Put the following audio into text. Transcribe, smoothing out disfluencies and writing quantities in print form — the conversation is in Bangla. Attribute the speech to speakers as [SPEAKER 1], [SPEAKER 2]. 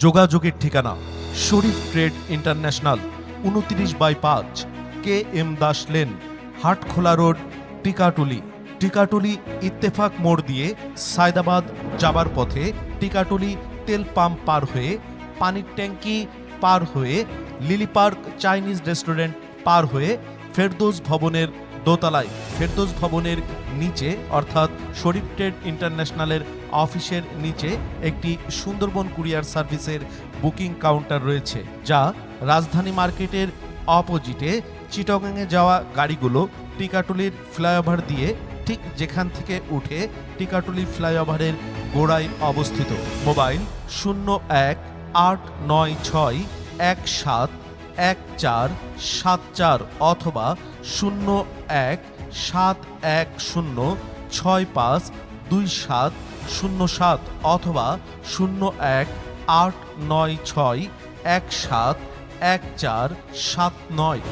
[SPEAKER 1] যোগাযোগের ঠিকানা Sharif trade international 29/5 KM Das lane, Hatkhola road, Tikatuli. Tikatuli Ittefaq মোড় দিয়ে সায়দাবাদ যাবার পথে টিকাটুলি তেল পাম্প পার হয়ে, পানির ট্যাঙ্কি পার হয়ে, লিলি পার্ক চাইনিজ রেস্টুরেন্ট পার হয়ে ফেরদৌস ভবনের দোতলায়, ফেরদৌস ভবনের নিচে অর্থাৎ শরীফ ট্রেড ইন্টারন্যাশনালের অফিসের নিচে একটি সুন্দরবন কুরিয়ার সার্ভিসের বুকিং কাউন্টার রয়েছে, যা রাজধানী মার্কেটের অপোজিটে চিটাগংয়ে যাওয়া গাড়িগুলো টিকাটুলির ফ্লাইওভার দিয়ে ঠিক যেখান থেকে উঠে টিকাটুলি ফ্লাইওভারের গোড়ায় অবস্থিত। মোবাইল 0189171474 অথবা 017110652707 অথবা 018961714149।